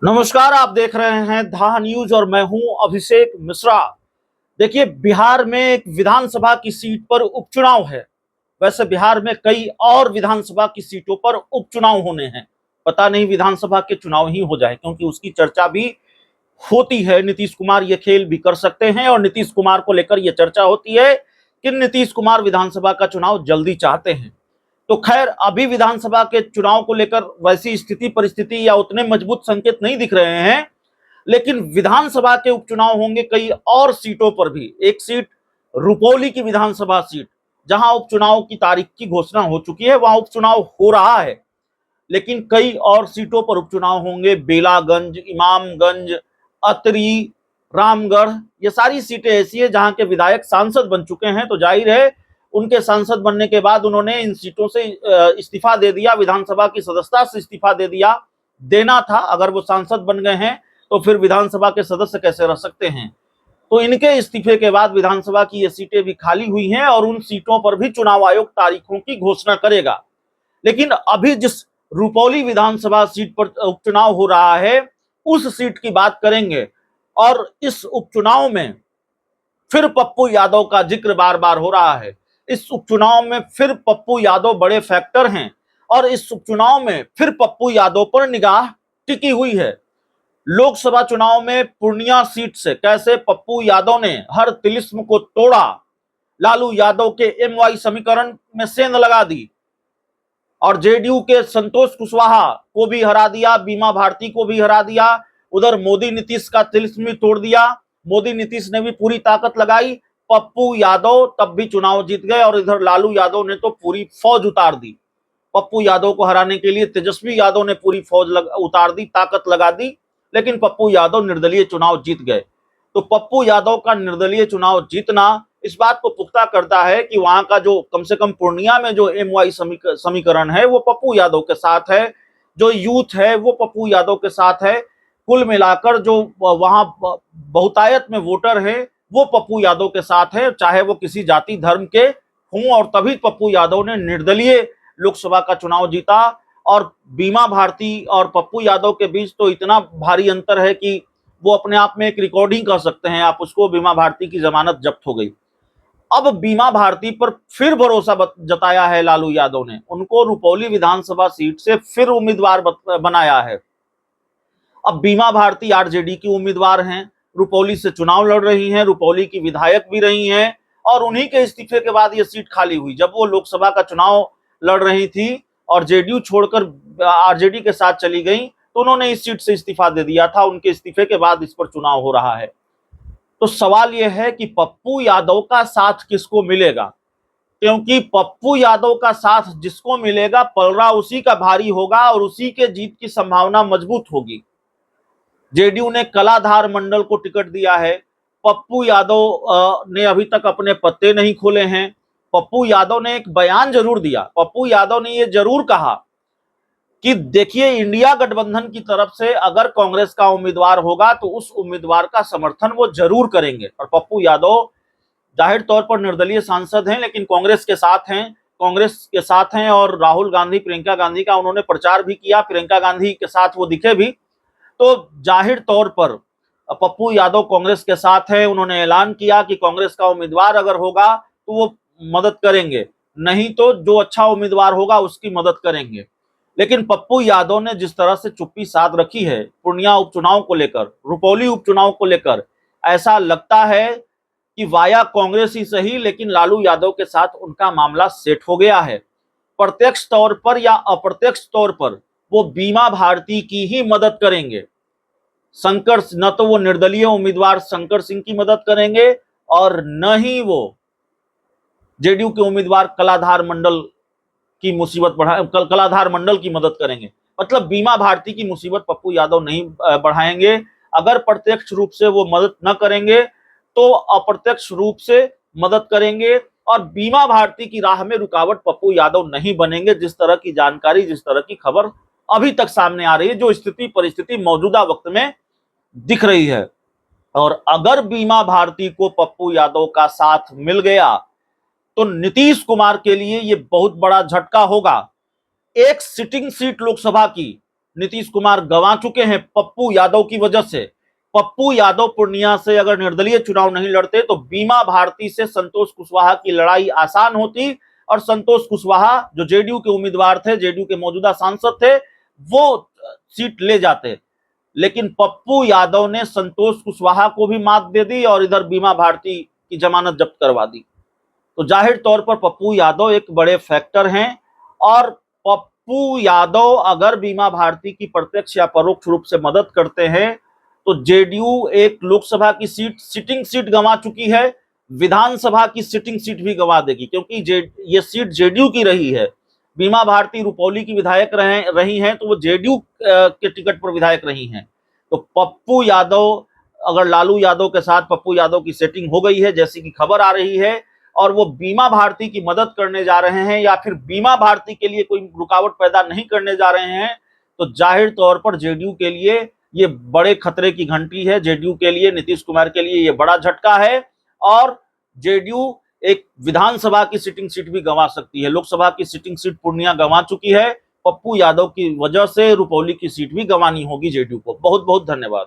नमस्कार, आप देख रहे हैं धा न्यूज और मैं हूं अभिषेक मिश्रा। देखिए, बिहार में एक विधानसभा की सीट पर उपचुनाव है। वैसे बिहार में कई और विधानसभा की सीटों पर उपचुनाव होने हैं। पता नहीं विधानसभा के चुनाव ही हो जाए, क्योंकि उसकी चर्चा भी होती है। नीतीश कुमार ये खेल भी कर सकते हैं और नीतीश कुमार को लेकर यह चर्चा होती है कि नीतीश कुमार विधानसभा का चुनाव जल्दी चाहते हैं। तो खैर, अभी विधानसभा के चुनाव को लेकर वैसी स्थिति परिस्थिति या उतने मजबूत संकेत नहीं दिख रहे हैं। लेकिन विधानसभा के उपचुनाव होंगे कई और सीटों पर भी। एक सीट रुपौली की विधानसभा सीट, जहां उपचुनाव की तारीख की घोषणा हो चुकी है, वहां उपचुनाव हो रहा है। लेकिन कई और सीटों पर उपचुनाव होंगे। बेलागंज, इमामगंज, अतरी, रामगढ़, ये सारी सीटें ऐसी है जहां के विधायक सांसद बन चुके हैं। तो जाहिर है, उनके सांसद बनने के बाद उन्होंने इन सीटों से इस्तीफा दे दिया, विधानसभा की सदस्यता से इस्तीफा दे दिया। देना था, अगर वो सांसद बन गए हैं तो फिर विधानसभा के सदस्य कैसे रह सकते हैं। तो इनके इस्तीफे के बाद विधानसभा की ये सीटें भी खाली हुई हैं और उन सीटों पर भी चुनाव आयोग तारीखों की घोषणा करेगा। लेकिन अभी जिस रुपौली विधानसभा सीट पर उपचुनाव हो रहा है, उस सीट की बात करेंगे। और इस उपचुनाव में फिर पप्पू यादव का जिक्र बार बार हो रहा है। इस उपचुनाव में फिर पप्पू यादव बड़े फैक्टर हैं और इस उपचुनाव में फिर पप्पू यादव पर निगाह टिकी हुई है। लोकसभा चुनाव में पूर्णिया सीट से कैसे पप्पू यादव ने हर तिलिस्म को तोड़ा, लालू यादव के एमवाई समीकरण में सेंध लगा दी और जेडीयू के संतोष कुशवाहा को भी हरा दिया, बीमा भारती को भी हरा दिया। उधर मोदी नीतीश का तिलिस्म भी तोड़ दिया। मोदी नीतीश ने भी पूरी ताकत लगाई, पप्पू यादव तब भी चुनाव जीत गए। और इधर लालू यादव ने तो पूरी फौज उतार दी। पप्पू यादव को हराने के लिए तेजस्वी यादव ने पूरी फौज उतार दी, ताकत लगा दी, लेकिन पप्पू यादव निर्दलीय चुनाव जीत गए। तो पप्पू यादव का निर्दलीय चुनाव जीतना इस बात को पुख्ता करता है कि वहां का जो कम से कम पूर्णिया में जो एमवाई समीकरण है वो पप्पू यादव के साथ है, जो यूथ है वो पप्पू यादव के साथ है। कुल मिलाकर जो वहां बहुतायत में वोटर है वो पप्पू यादव के साथ है, चाहे वो किसी जाति धर्म के हों। और तभी पप्पू यादव ने निर्दलीय लोकसभा का चुनाव जीता। और बीमा भारती और पप्पू यादव के बीच तो इतना भारी अंतर है कि वो अपने आप में एक रिकॉर्डिंग कर सकते हैं आप उसको। बीमा भारती की जमानत जब्त हो गई। अब बीमा भारती पर फिर भरोसा जताया है लालू यादव ने, उनको रुपौली विधानसभा सीट से फिर उम्मीदवार बनाया है। अब बीमा भारती आरजेडी की उम्मीदवार हैं, रुपौली से चुनाव लड़ रही हैं, रुपौली की विधायक भी रही हैं। और उन्हीं के इस्तीफे के बाद ये सीट खाली हुई। जब वो लोकसभा का चुनाव लड़ रही थी और जेडीयू छोड़कर आरजेडी के साथ चली गई, तो उन्होंने इस सीट से इस्तीफा दे दिया था। उनके इस्तीफे के बाद इस पर चुनाव हो रहा है। तो सवाल यह है कि पप्पू यादव का साथ किसको मिलेगा, क्योंकि पप्पू यादव का साथ जिसको मिलेगा पलड़ा उसी का भारी होगा और उसी के जीत की संभावना मजबूत होगी। जेडीयू ने कलाधार मंडल को टिकट दिया है। पप्पू यादव ने अभी तक अपने पत्ते नहीं खोले हैं। पप्पू यादव ने एक बयान जरूर दिया। पप्पू यादव ने यह जरूर कहा कि देखिए, इंडिया गठबंधन की तरफ से अगर कांग्रेस का उम्मीदवार होगा तो उस उम्मीदवार का समर्थन वो जरूर करेंगे। और पप्पू यादव जाहिर तौर पर निर्दलीय सांसद हैं, लेकिन कांग्रेस के साथ हैं। कांग्रेस के साथ हैं और राहुल गांधी, प्रियंका गांधी का उन्होंने प्रचार भी किया, प्रियंका गांधी के साथ वो दिखे भी। तो जाहिर तौर पर पप्पू यादव कांग्रेस के साथ है। उन्होंने ऐलान किया कि कांग्रेस का उम्मीदवार अगर होगा तो वो मदद करेंगे, नहीं तो जो अच्छा उम्मीदवार होगा उसकी मदद करेंगे। लेकिन पप्पू यादव ने जिस तरह से चुप्पी साध रखी है पूर्णिया उपचुनाव को लेकर, रुपौली उपचुनाव को लेकर, ऐसा लगता है कि वाया कांग्रेस ही सही, लेकिन लालू यादव के साथ उनका मामला सेट हो गया है। प्रत्यक्ष तौर पर या अप्रत्यक्ष तौर पर वो बीमा भारती की ही मदद करेंगे। शंकर न तो वो निर्दलीय उम्मीदवार शंकर सिंह की मदद करेंगे और न ही वो जेडीयू के उम्मीदवार कलाधार मंडल की मुसीबत कलाधार मंडल की मदद करेंगे। मतलब बीमा भारती की मुसीबत पप्पू यादव नहीं बढ़ाएंगे। अगर प्रत्यक्ष रूप से वो मदद न करेंगे तो अप्रत्यक्ष रूप से मदद करेंगे और बीमा भारती की राह में रुकावट पप्पू यादव नहीं बनेंगे। जिस तरह की जानकारी, जिस तरह की खबर अभी तक सामने आ रही है, जो स्थिति परिस्थिति मौजूदा वक्त में दिख रही है। और अगर बीमा भारती को पप्पू यादव का साथ मिल गया तो नीतीश कुमार के लिए यह बहुत बड़ा झटका होगा। एक सिटिंग सीट लोकसभा की नीतीश कुमार गंवा चुके हैं पप्पू यादव की वजह से। पप्पू यादव पूर्णिया से अगर निर्दलीय चुनाव नहीं लड़ते तो बीमा भारती से संतोष कुशवाहा की लड़ाई आसान होती और संतोष कुशवाहा जो जेडीयू के उम्मीदवार थे, जेडीयू के मौजूदा सांसद थे, वो सीट ले जाते। लेकिन पप्पू यादव ने संतोष कुशवाहा को भी मात दे दी और इधर बीमा भारती की जमानत जब्त करवा दी। तो जाहिर तौर पर पप्पू यादव एक बड़े फैक्टर हैं और पप्पू यादव अगर बीमा भारती की प्रत्यक्ष या परोक्ष रूप से मदद करते हैं तो जेडीयू एक लोकसभा की सिटिंग सीट गंवा चुकी है, विधानसभा की सिटिंग सीट भी गंवा देगी, क्योंकि ये सीट जेडीयू की रही है। बीमा भारती रुपौली की विधायक रही हैं, तो वो जेडीयू के टिकट पर विधायक रही हैं। तो पप्पू यादव, अगर लालू यादव के साथ पप्पू यादव की सेटिंग हो गई है जैसी कि खबर आ रही है और वो बीमा भारती की मदद करने जा रहे हैं या फिर बीमा भारती के लिए कोई रुकावट पैदा नहीं करने जा रहे हैं, तो जाहिर तौर पर जेडीयू के लिए ये बड़े खतरे की घंटी है। जेडीयू के लिए, नीतीश कुमार के लिए ये बड़ा झटका है और जेडीयू एक विधानसभा की सिटिंग सीट भी गंवा सकती है। लोकसभा की सिटिंग सीट पूर्णिया गंवा चुकी है, पप्पू यादव की वजह से रुपौली की सीट भी गंवानी होगी जेडीयू को। बहुत बहुत धन्यवाद।